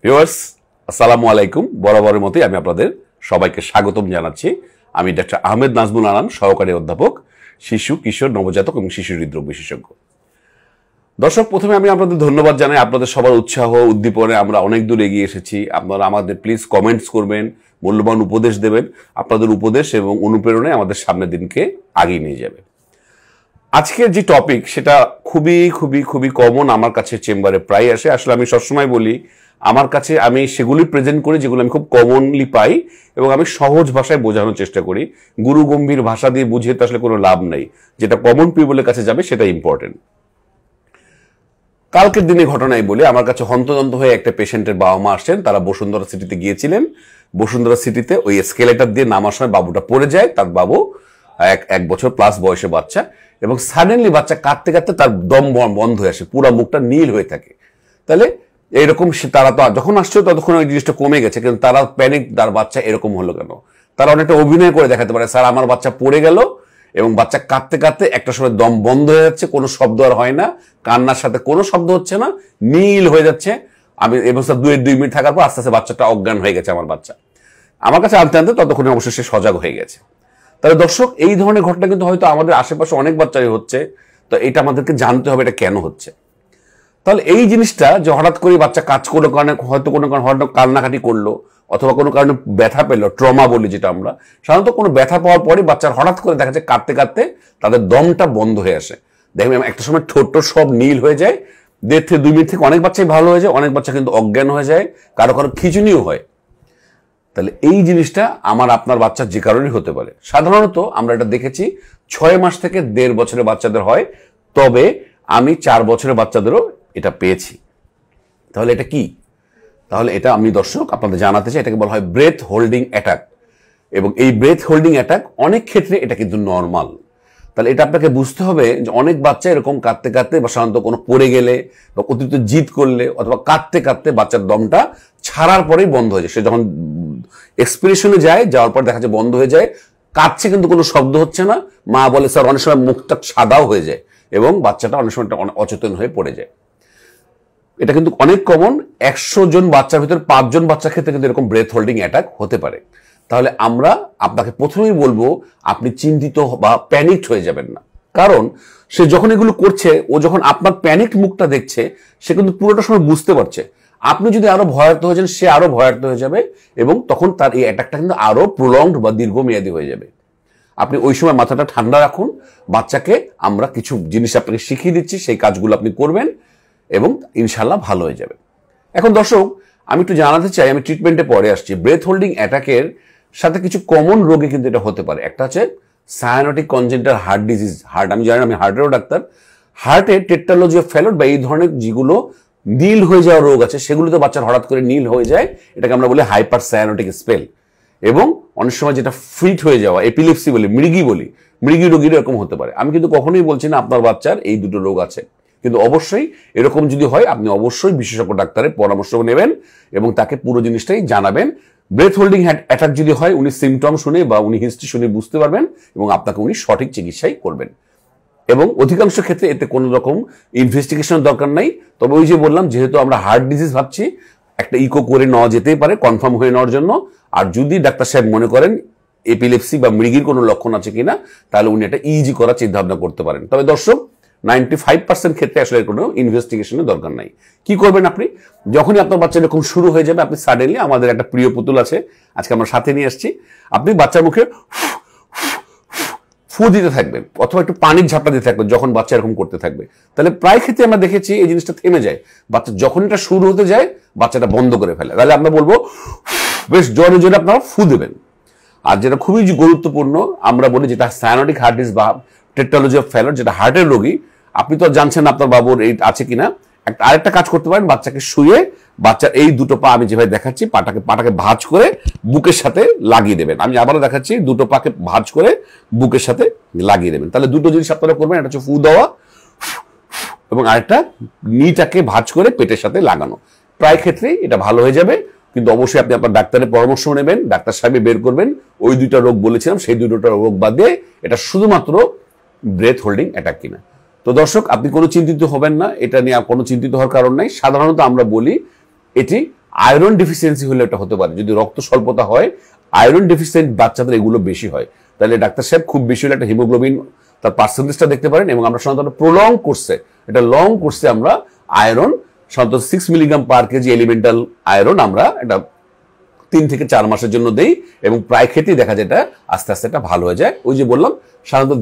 Viewers, আসসালামু আলাইকুম। বরাবরের মতোই আমি আপনাদের সবাইকে স্বাগতম জানাচ্ছি। আমি ডাক্তার আহমেদ নাজমুল আনাম, সহকারী অধ্যাপক, শিশু, কিশোর, নবজাতক এবং শিশু হৃদরোগ বিশেষজ্ঞ। দর্শক, প্রথমে আমি আপনাদের ধন্যবাদ জানাই। আপনাদের সবার উৎসাহ উদ্দীপনে আমরা অনেক দূর এগিয়ে এসেছি। আপনারা আমাদের প্লিজ কমেন্টস করবেন, মূল্যবান উপদেশ দেবেন। আপনাদের উপদেশ এবং অনুপ্রেরণায় আমাদের সামনের দিনকে আগিয়ে নিয়ে যাবে। আজকের যে টপিক সেটা খুবই খুবই খুবই কমন, আমার কাছে চেম্বারে প্রায় আসে। আসলে আমি সবসময় বলি, আমার কাছে আমি সেগুলি প্রেজেন্ট করি যেগুলো আমি খুব কমনলি পাই এবং আমি সহজ ভাষায় বোঝানোর চেষ্টা করি। গুরু গম্ভীর ভাষা দিয়ে বুঝিয়ে তো আসলে কোনো লাভ নেই। যেটা কমন পিপলের কাছে যাবে সেটা ইম্পর্টেন্ট। কালকের দিনে ঘটনায় বলে, আমার কাছে হন্তদন্ত হয়ে একটা পেশেন্টের বাবা মা আসছেন। তারা বসুন্ধরা সিটিতে গিয়েছিলেন। বসুন্ধরা সিটিতে ওই এসকেলেটর দিয়ে নামার সময় বাবুটা পড়ে যায়। তার বাবু এক বছর প্লাস বয়সের বাচ্চা, এবং সাডেনলি বাচ্চা কাঁদতে কাঁদতে তার দম বন্ধ হয়ে আসে, পুরো মুখটা নীল হয়ে থাকে। তাহলে এইরকম তারা তো যখন আসছে ততক্ষণ ওই জিনিসটা কমে গেছে, কিন্তু তারা প্যানিক, তার বাচ্চা এরকম হলো কেন। তারা অনেকটা অভিনয় করে দেখাতে পারে, স্যার আমার বাচ্চা পড়ে গেল এবং বাচ্চা কাঁদতে কাঁদতে একটা সময় দম বন্ধ হয়ে যাচ্ছে, কোনো শব্দ আর হয় না, কান্নার সাথে কোনো শব্দ হচ্ছে না, নীল হয়ে যাচ্ছে। আমি এবং স্যার 2 মিনিট থাকার পর আস্তে আস্তে বাচ্চাটা অজ্ঞান হয়ে গেছে। আমার বাচ্চা আমার কাছে আনতে আনতে ততক্ষণে অবশ্যই সে সজাগ হয়ে গেছে। তাহলে দর্শক, এই ধরনের ঘটনা কিন্তু হয়তো আমাদের আশেপাশে অনেক বাচ্চাই হচ্ছে। তো এটা আমাদেরকে জানতে হবে এটা কেন হচ্ছে। তাহলে এই জিনিসটা যে হঠাৎ করে বাচ্চা কাজ করলো কারণে, হয়তো কোনো কারণে হয়তো কান্নাকাটি করলো, অথবা কোনো কারণে ব্যথা পেলো, ট্রমা বলি যেটা আমরা, সাধারণত কোনো ব্যথা পাওয়ার পরে বাচ্চার হঠাৎ করে দেখা যায় কাঁদতে কাঁদতে তাদের দমটা বন্ধ হয়ে আসে। দেখবেন একটা সময় ঠোঁট সব নীল হয়ে যায়। 1.5 থেকে 2 মিনিট থেকে অনেক বাচ্চাই ভালো হয়ে যায়, অনেক বাচ্চা কিন্তু অজ্ঞান হয়ে যায়, কারো কারো খিঁচুনিও হয়। তাহলে এই জিনিসটা আমার আপনার বাচ্চার যে কারণেই হতে পারে। সাধারণত আমরা এটা দেখেছি 6 মাস থেকে 1.5 বছরের বাচ্চাদের হয়, তবে আমি 4 বছরের বাচ্চাদেরও এটা পেয়েছি। তাহলে এটা কি? তাহলে এটা আমি দর্শক আপনাদের জানাতে চাই, এটাকে বলা হয় ব্রেথ হোল্ডিং অ্যাটাক। এবং এই ব্রেথ হোল্ডিং অ্যাটাক অনেক ক্ষেত্রে এটা কিন্তু নর্মাল। তাহলে এটা আপনাকে বুঝতে হবে যে অনেক বাচ্চা এরকম কাঁদতে কাঁদতে বা সাধারণত কোনো পড়ে গেলে বা অতিরিক্ত জিদ করলে অথবা কাঁদতে কাঁদতে বাচ্চার দমটা ছাড়ার পরেই বন্ধ হয়ে যায়। সে যখন এক্সপিরেশনে যাওয়ার পর দেখা যায় বন্ধ হয়ে যায়, কাঁদছে কিন্তু কোনো শব্দ হচ্ছে না। মা বলে স্যার অনেক সময় মুখটা সাদাও হয়ে যায় এবং বাচ্চাটা অনেক সময় অচেতন হয়ে পড়ে যায়। এটা কিন্তু অনেক কমন। 100 জন বাচ্চার ভিতরে 5 জন বাচ্চার ক্ষেত্রে কিন্তু এরকম ব্রেথ হোল্ডিং অ্যাটাক হতে পারে। তাহলে আমরা আপনাকে প্রথমেই বলবো, আপনি চিন্তিত বা প্যানিকড হয়ে যাবেন না। কারণ সে যখন এগুলো করছে, ও যখন আপনার প্যানিক মুখটা দেখছে, সে কিন্তু পুরোটা সময় বুঝতে পারছে। আপনি যদি আরো ভয়ার্থ হয়ে যান, সে আরো ভয়ার্থ হয়ে যাবে এবং তখন তার এই অ্যাটাকটা কিন্তু আরো প্রলংড বা দীর্ঘমেয়াদী হয়ে যাবে। আপনি ওই সময় মাথাটা ঠান্ডা রাখুন। বাচ্চাকে আমরা কিছু জিনিস আপনাকে শিখিয়ে দিচ্ছি, সেই কাজগুলো আপনি করবেন এবং ইনশাল্লাহ ভালো হয়ে যাবে। এখন দর্শক, আমি একটু জানাতে চাই, আমি ট্রিটমেন্টে পরে আসছি। ব্রেথ হোল্ডিং অ্যাটাকের সাথে কিছু কমন রোগে কিন্তু এটা হতে পারে। একটা হচ্ছে সায়ানোটিক কনজেনিটাল হার্ট ডিজিজ। আমি জানি আমি হার্টেরও ডাক্তার। হার্টে টেট্রালজি অফ ফ্যালট বা এই ধরনের যেগুলো নীল হয়ে যাওয়ার রোগ আছে, সেগুলোতে বাচ্চার হঠাৎ করে নীল হয়ে যায়, এটাকে আমরা বলি হাইপার সায়ানোটিক স্পেল। এবং অনেক সময় যেটা ফিট হয়ে যাওয়া, এপিলেপসি বলি, মৃগী রোগীর এরকম হতে পারে। আমি কিন্তু কখনোই বলছি না আপনার বাচ্চার এই দুটো রোগ আছে, কিন্তু অবশ্যই এরকম যদি হয় আপনি অবশ্যই বিশেষজ্ঞ ডাক্তারের পরামর্শ নেবেন এবং তাকে পুরো জিনিসটাই জানাবেন। ব্রেথ হোল্ডিং অ্যাটাক যদি হয়, উনি সিমটম শুনে বা উনি হিস্ট্রি শুনে বুঝতে পারবেন এবং আপনাকে উনি সঠিক চিকিৎসাই করবেন। এবং অধিকাংশ ক্ষেত্রে এতে কোনো রকম ইনভেস্টিগেশনের দরকার নাই। তবে ওই যে বললাম, যেহেতু আমরা হার্ট ডিজিজ ভাবছি, একটা ইকো করে নেওয়া যেতেই পারে কনফার্ম হয়ে নেওয়ার জন্য। আর যদি ডাক্তার সাহেব মনে করেন এপিলেপসি বা মৃগীর কোনো লক্ষণ আছে কিনা, তাহলে উনি এটা ইজি করার চিন্তা ভাবনা করতে পারেন। তবে দর্শক, 95% ক্ষেত্রে আসলে কোনো ইনভেস্টিগেশনের দরকার নাই। কি করবেন আপনি? যখনই আপনার বাচ্চা এরকম শুরু হয়ে যাবে, আপনি সাডেনলি, আমাদের একটা প্রিয় পুতুল আছে আজকে আমরা সাথে নিয়ে আসছি, আপনি বাচ্চার মুখে ফু দিতে থাকবেন অথবা একটু পানির ঝাপটা দিতে থাকবেন যখন বাচ্চা এরকম করতে থাকবে। তাহলে প্রায় ক্ষেত্রে আমরা দেখেছি এই জিনিসটা থেমে যায়। বাচ্চা যখন এটা শুরু হতে যায়, বাচ্চাটা বন্ধ করে ফেলে। তাহলে আমরা বলবো বেশ জোরে জোরে আপনারা ফু দেবেন। আর যেটা খুবই গুরুত্বপূর্ণ, আমরা বলি যেটা সায়ানোটিক হার্ট ডিজিজ বা টেট্রালজি অফ ফ্যালট, যেটা হার্টের রোগী, আপনি তো জানছেন আপনার বাবুর এই আছে কিনা। আরেকটা কাজ করতে পারেন, বাচ্চাকে শুয়ে বাচ্চার এই দুটো পা, আমি যেভাবে দেখাচ্ছি, পাটাকে ভাঁজ করে বুকের সাথে লাগিয়ে দেবেন। আমি আবারও দেখাচ্ছি, দুটো পাকে ভাঁজ করে বুকের সাথে লাগিয়ে দেবেন। তাহলে দুটো জিনিস আপনারা করবেন, একটা হচ্ছে ফু দেওয়া এবং আরেকটা নিটাকে ভাঁজ করে পেটের সাথে লাগানো। প্রায় ক্ষেত্রেই এটা ভালো হয়ে যাবে, কিন্তু অবশ্যই আপনি আপনার ডাক্তারের পরামর্শ নেবেন। ডাক্তার সাহেব বের করবেন ওই দুইটা রোগ বলেছিলাম, সেই দুটোটা রোগ বাদ দিয়ে এটা শুধুমাত্র ব্রেথ হোল্ডিং অ্যাটাক কিনা। তো দর্শক, আপনি কোনো চিন্তিত হবেন না, এটা নিয়ে কোনো চিন্তিত হওয়ার কারণ নাই। সাধারণত আমরা বলি এটি আয়রন ডেফিসিয়েন্সি হলে এটা হতে পারে। যদি রক্ত স্বল্পতা হয়, আয়রন ডেফিসিয়েন্ট বাচ্চাদের এগুলো বেশি হয়, তাহলে ডাক্তার সাহেব খুব বেশি হলে একটা হিমোগ্লোবিন তার পার্সেন্টেজটা দেখতে পারেন। এবং আমরা সাধারণত প্রলং কোর্সে, এটা লং কোর্সে আমরা আয়রন সাধারণত 6 milligram per KG elemental iron আমরা এটা 3 থেকে 4 মাসের জন্য দেই, এবং প্রায় ক্ষেত্রেই দেখা যায় এটা আস্তে আস্তে এটা ভালো হয়ে যায়। ওই যে বললাম সাধারণত